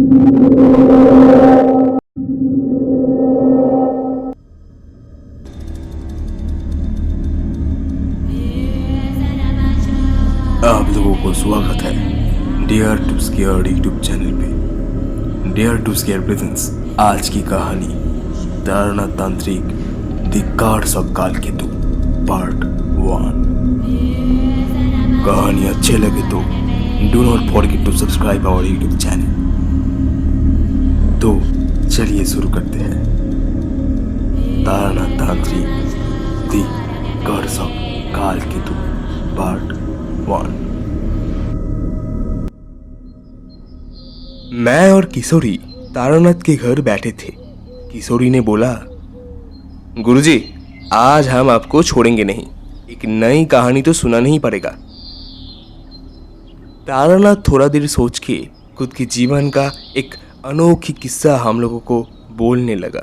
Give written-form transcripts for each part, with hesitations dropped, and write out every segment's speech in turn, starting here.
आप लोगों को स्वागत है dare to scare YouTube channel पे। डेयर टू स्केयर प्रेजेंस आज की कहानी Taranath Tantrik the cards of Kalketu part 1। कहानी अच्छे लगे तो do not forget to subscribe our YouTube channel. तो चलिए शुरू करते हैं। Taranath Tantrik the cards of Kalketu part 1। मैं और किशोरी तारानाथ के घर बैठे थे। किशोरी ने बोला, गुरुजी आज हम आपको छोड़ेंगे नहीं, एक नई कहानी तो सुनाना ही पड़ेगा। तारानाथ थोड़ा देर सोच के खुद के जीवन का एक अनोखी किस्सा हम लोगों को बोलने लगा।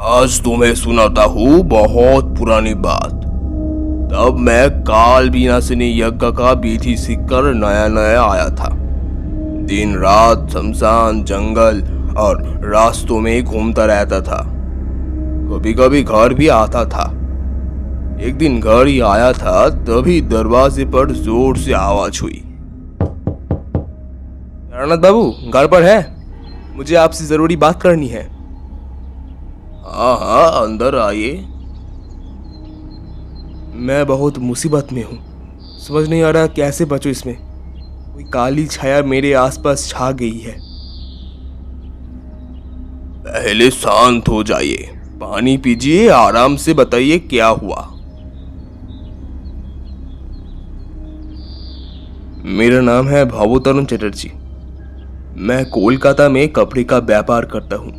आज तुम्हें सुनाता हूँ बहुत पुरानी बात। तब मैं काल विनाशिनी यज्ञ का विधि सीखकर नया नया आया था। दिन रात शमशान जंगल और रास्तों में घूमता रहता था। कभी कभी घर भी आता था। एक दिन घर ही आया था, तभी दरवाजे पर जोर से आवाज हुई। तारानाथ बाबू घर पर है? मुझे आपसे जरूरी बात करनी है। हाँ हाँ अंदर आइए। मैं बहुत मुसीबत में हूँ, समझ नहीं आ रहा कैसे बचूं इसमें। कोई काली छाया मेरे आसपास छा गई है। पहले शांत हो जाइए, पानी पीजिए, आराम से बताइए क्या हुआ। मेरा नाम है भावुतरुण चटर्जी। मैं कोलकाता में कपड़े का व्यापार करता हूँ।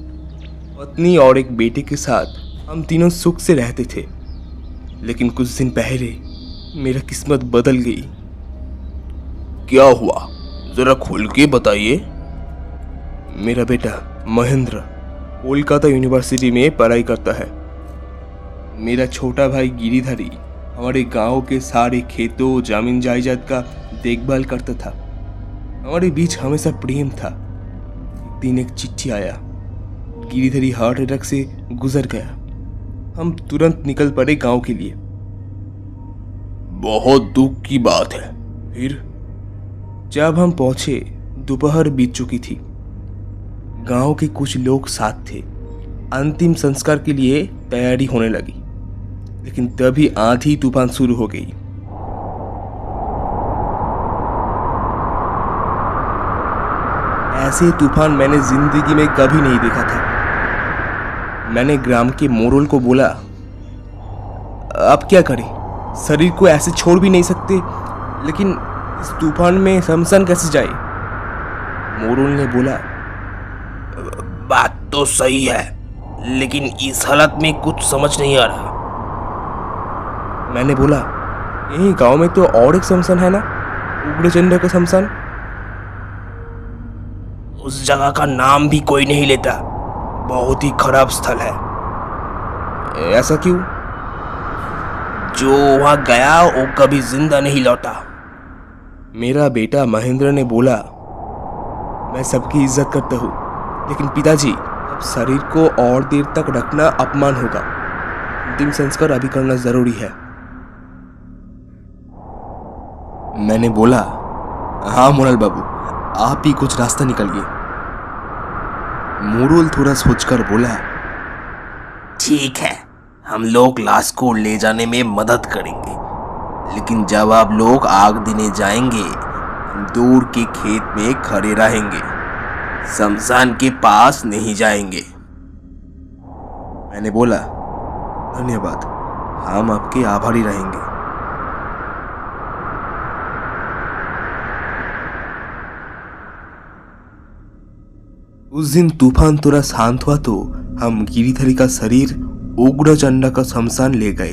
पत्नी और एक बेटे के साथ हम तीनों सुख से रहते थे, लेकिन कुछ दिन पहले मेरा किस्मत बदल गई। क्या हुआ जरा खुल के बताइए। मेरा बेटा महेंद्र कोलकाता यूनिवर्सिटी में पढ़ाई करता है। मेरा छोटा भाई गिरिधारी हमारे गांव के सारे खेतों जमीन जायदाद का देखभाल करता था। हमारे बीच हमेशा प्रेम था। एक दिन एक चिट्ठी आया, गिरिधारी हार्ट अटैक से गुजर गया। हम तुरंत निकल पड़े गांव के लिए। बहुत दुख की बात है। फिर जब हम पहुंचे दोपहर बीत चुकी थी। गांव के कुछ लोग साथ थे। अंतिम संस्कार के लिए तैयारी होने लगी, लेकिन तभी आंधी तूफान शुरू हो गई। ऐसे तूफान मैंने जिंदगी में कभी नहीं देखा था। मैंने ग्राम के मोरोल को बोला, अब क्या करें? शरीर को ऐसे छोड़ भी नहीं सकते, लेकिन इस तूफान में शमशान कैसे जाए? मोरोल ने बोला, बात तो सही है, लेकिन इस हालत में कुछ समझ नहीं आ रहा। मैंने बोला, यही गांव में तो और एक शमशान है ना, उग्रचंड का शमशान। उस जगह का नाम भी कोई नहीं लेता, बहुत ही खराब स्थल है। ऐसा क्यों? जो वहां गया वो कभी जिंदा नहीं लौटा। मेरा बेटा महेंद्र ने बोला, मैं सबकी इज्जत करता हूँ, लेकिन पिताजी अब शरीर को और देर तक रखना अपमान होगा। अंतिम संस्कार अभी करना जरूरी है। मैंने बोला, हाँ मोरल बाबू, आप ही कुछ रास्ता निकालिए। मोरोल थोड़ा सोचकर बोला, ठीक है, हम लोग लाश को ले जाने में मदद करेंगे, लेकिन जब आप लोग आग देने जाएंगे हम दूर के खेत में खड़े रहेंगे, शमशान के पास नहीं जाएंगे। मैंने बोला, धन्यवाद, हम आपके आभारी रहेंगे। उस दिन तूफान थोड़ा शांत हुआ तो हम गिरिधारी का शरीर उग्रचंडा का शमशान ले गए।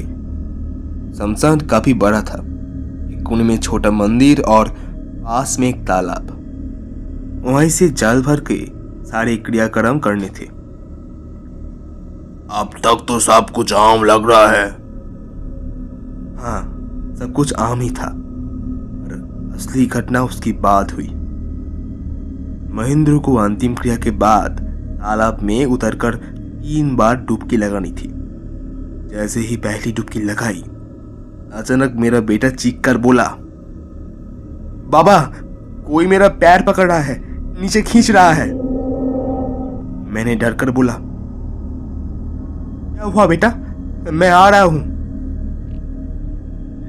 शमशान काफी बड़ा था। एक कोने में छोटा मंदिर और पास में एक तालाब। वहीं से जल भर के सारे क्रियाक्रम करने थे। अब तक तो सब कुछ आम लग रहा है। हाँ, सब कुछ आम ही था, पर असली घटना उसकी बाद हुई। महेंद्र को अंतिम क्रिया के बाद तालाब में उतरकर 3 बार डुबकी लगानी थी। जैसे ही पहली डुबकी लगाई, अचानक मेरा बेटा चीख कर बोला, बाबा, कोई मेरा पैर पकड़ रहा है, नीचे खींच रहा है। मैंने डर कर बोला, क्या हुआ बेटा, मैं आ रहा हूं।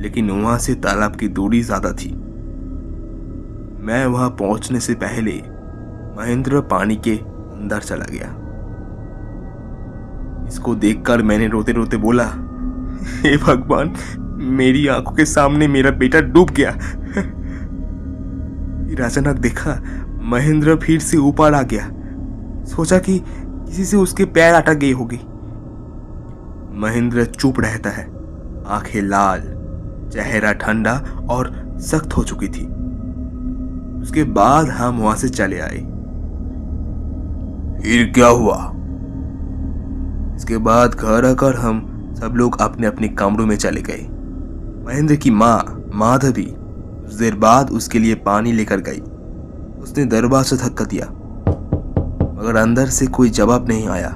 लेकिन वहां से तालाब की दूरी ज्यादा थी। मैं वहां पहुंचने से पहले महेंद्र पानी के अंदर चला गया। इसको देखकर मैंने रोते रोते बोला, हे भगवान, मेरी आंखों के सामने मेरा बेटा डूब गया। फिर अचानक देखा महेंद्र फिर से ऊपर आ गया। सोचा कि किसी से उसके पैर अटक गई होगी। महेंद्र चुप रहता है, आंखें लाल, चेहरा ठंडा और सख्त हो चुकी थी। उसके बाद हम वहां से चले आए। फिर क्या हुआ? इसके बाद घर आकर हम सब लोग अपने अपने कमरों में चले गए। महेंद्र की माँ माधवी कुछ देर बाद उसके लिए पानी लेकर गई। उसने दरवाजा धक्का दिया, मगर अंदर से कोई जवाब नहीं आया।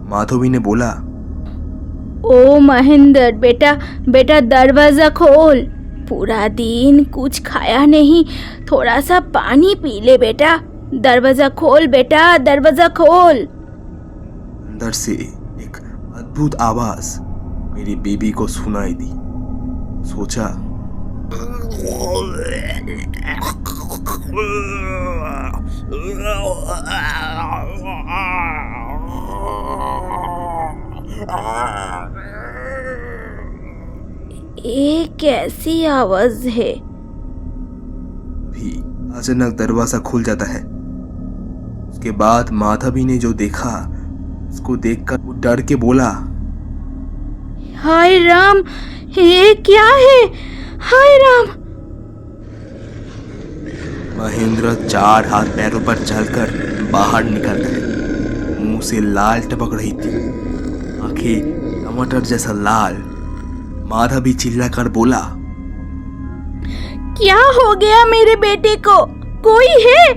माधवी ने बोला, ओ महेंद्र बेटा, बेटा दरवाजा खोल। पूरा दिन कुछ खाया नहीं, थोड़ा सा पानी पी ले बेटा। दरवाजा खोल बेटा, दरवाजा खोल। अंदर से एक अद्भुत आवाज मेरी बेबी को सुनाई दी। सोचा, ये कैसी आवाज है? भी अचानक दरवाजा खुल जाता है। उसके बाद माधवी ने जो देखा, उसको देखकर वो डर के बोला, हाय राम, ये क्या है? हाय राम। महेंद्र 4 हाथ पैरों पर चलकर बाहर निकलता है। मुंह से लाल टपक रही थी, आंखें टमाटर जैसा लाल। माधवी चिल्लाकर बोला, क्या हो गया मेरे बेटे को? कोई है?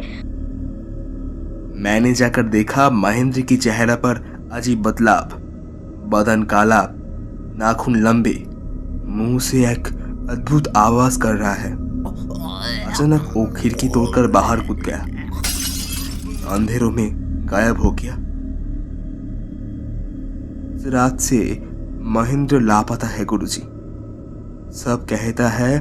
मैंने जाकर देखा, महेंद्र की चेहरा पर अजीब बदलाव। बदन काला, नाखून लंबे, मुंह से एक अद्भुत आवाज कर रहा है। अचानक वो खिड़की तोड़कर बाहर कूद गया, अंधेरों में गायब हो गया। इस रात से महेंद्र लापता है गुरुजी। सब कहता है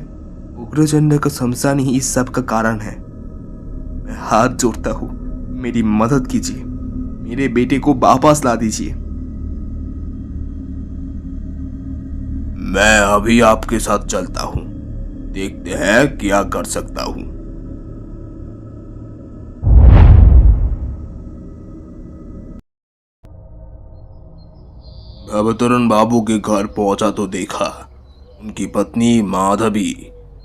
उग्रचंड का शमशान ही इस सब का कारण है। मैं हाथ जोड़ता हूँ, मेरी मदद कीजिए, मेरे बेटे को वापस ला दीजिए। मैं अभी आपके साथ चलता हूँ, देखते हैं क्या कर सकता हूँ। भवतरण बाबू के घर पहुंचा तो देखा उनकी पत्नी माधवी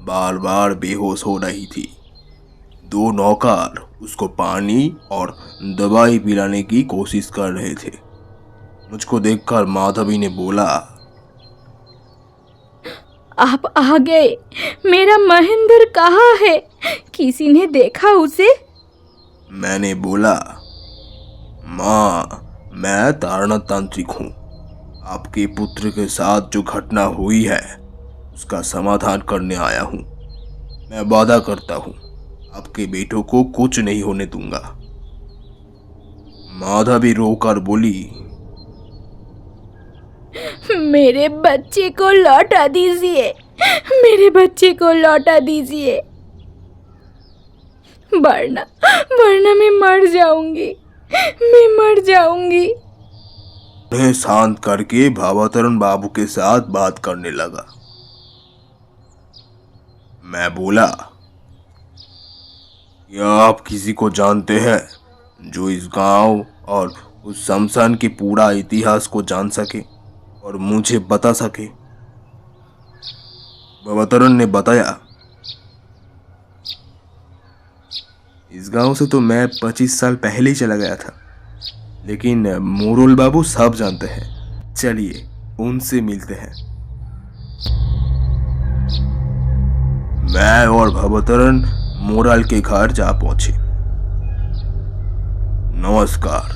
बार बार बेहोश हो रही थी। 2 नौकर उसको पानी और दवाई पिलाने की कोशिश कर रहे थे। मुझको देखकर माधवी ने बोला, आप आ गए। मेरा महेंद्र कहाँ है? किसी ने देखा उसे? मैंने बोला, माँ, मैं तारना तांत्रिक हूँ। आपके पुत्र के साथ जो घटना हुई है उसका समाधान करने आया हूँ। मैं वादा करता हूँ आपके बेटों को कुछ नहीं होने दूंगा। माधवी रोकर बोली, मेरे बच्चे को लौटा दीजिए, मेरे बच्चे को लौटा दीजिए, वरना मैं मर जाऊंगी, मैं मर जाऊंगी। उन्हें शांत करके भावातरण बाबू के साथ बात करने लगा। मैं बोला, क्या आप किसी को जानते हैं जो इस गांव और उस शमशान के पूरा इतिहास को जान सके और मुझे बता सके? भावातरण ने बताया, इस गांव से तो मैं 25 साल पहले ही चला गया था, लेकिन मोरोल बाबू सब जानते हैं। चलिए उनसे मिलते हैं। मैं और भावातरण मोरल के घर जा पहुंचे। नमस्कार,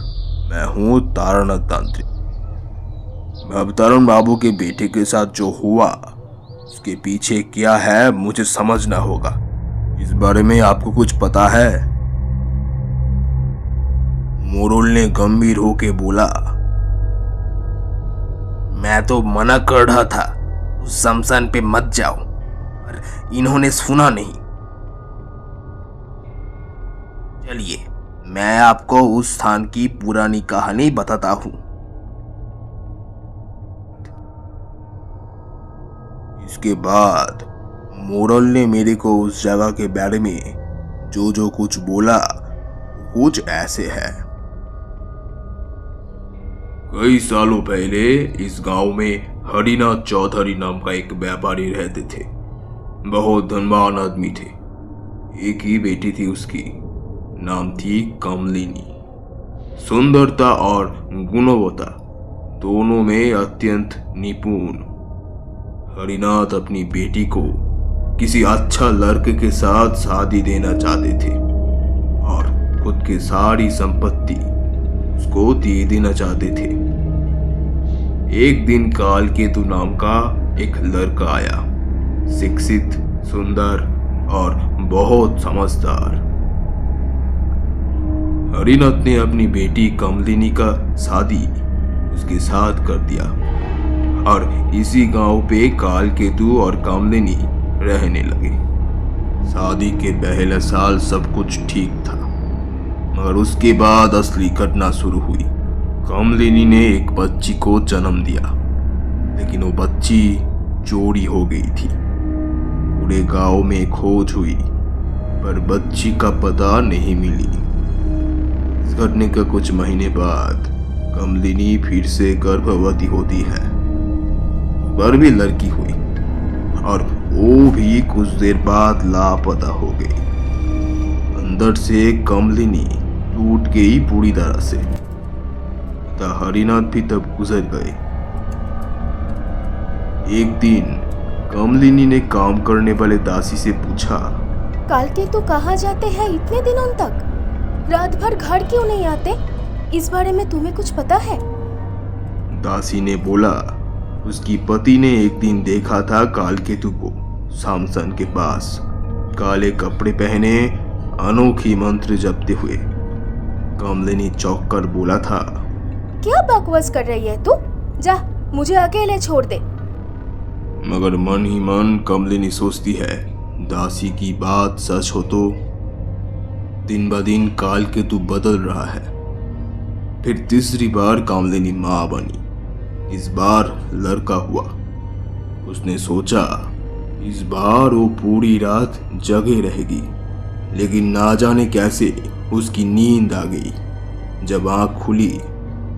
मैं हूं तारानाथ तांत्रिक। अब तरुण बाबू के बेटे के साथ जो हुआ उसके पीछे क्या है मुझे समझना होगा। इस बारे में आपको कुछ पता है? मोरुल ने गंभीर होके बोला। मैं तो मना कर रहा था उस शमशान पे मत जाओ, पर इन्होंने सुना नहीं। चलिए मैं आपको उस स्थान की पुरानी कहानी बताता हूं। इसके बाद मोरल ने मेरे को उस जगह के बारे में जो कुछ बोला कुछ ऐसे है। कई सालों पहले इस गांव में हरिनाथ चौधरी नाम का एक व्यापारी रहते थे। बहुत धनवान आदमी थे। एक ही बेटी थी उसकी, नाम थी कमलिनी। सुंदरता और गुणवत्ता दोनों में अत्यंत निपुण। हरिनाथ अपनी बेटी को किसी अच्छा लड़के के साथ शादी देना चाहते थे और खुद की सारी संपत्ति उसको दे देना चाहते थे। एक दिन कालकेतु नाम का एक लड़का आया, शिक्षित, सुंदर और बहुत समझदार। हरिनाथ ने अपनी बेटी कमलिनी का शादी उसके साथ कर दिया और इसी गांव पे कालकेतु और कमलिनी रहने लगे। शादी के पहले साल सब कुछ ठीक था, मगर उसके बाद असली घटना शुरू हुई। कमलिनी ने एक बच्ची को जन्म दिया, लेकिन वो बच्ची चोरी हो गई थी। पूरे गांव में खोज हुई, पर बच्ची का पता नहीं मिली। इस घटने का कुछ महीने बाद कमलिनी फिर से गर्भवती होती है, पर भी लड़की हुई और वो भी कुछ देर बाद लापता हो गई। अंदर से कमलिनी टूट गई पूरी तरह से। पिता हरिनाथ भी तब गुजर गए। एक दिन कमलिनी ने काम करने वाले दासी से पूछा, कालकेतु कहाँ जाते हैं इतने दिनों तक? रात भर घर क्यों नहीं आते? इस बारे में तुम्हें कुछ पता है? दासी ने बोला, उसकी पति ने एक दिन देखा था कालकेतु को शमशान के पास काले कपड़े पहने अनोखी मंत्र जपते हुए। कमलिनी चौंक कर बोला था, क्या बकवास कर रही है तू? जा, मुझे अकेले छोड़ दे। मगर मन ही मन कमलिनी सोचती है, दासी की बात सच हो तो। दिन ब दिन कालकेतु बदल रहा है। फिर तीसरी बार कमलिनी मां बनी। इस बार लड़का हुआ। उसने सोचा इस बार वो पूरी रात जगे रहेगी, लेकिन ना जाने कैसे उसकी नींद आ गई। जब आंख खुली,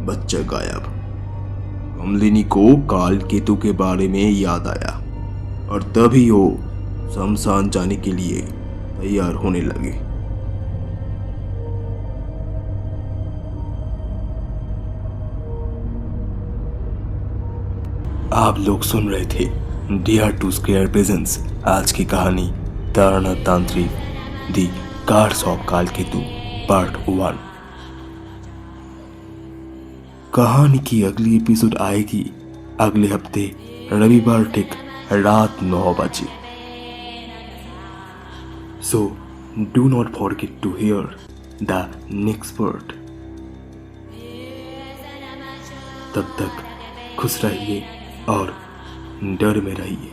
बच्चा गायब। कमलिनी को कालकेतु के बारे में याद आया और तभी वो शमशान जाने के लिए तैयार होने लगे। आप लोग सुन रहे थे डियर टू स्क्वायर प्रेजेंस आज की कहानी तारानाथ तांत्रिक दी कार्ड्स ऑफ कालकेतु पार्ट 1। कहानी की अगली एपिसोड आएगी अगले हफ्ते रविवार ठीक रात 9 बजे। So do not forget to hear the next part. तब तक खुश रहिए और डर में रहिए।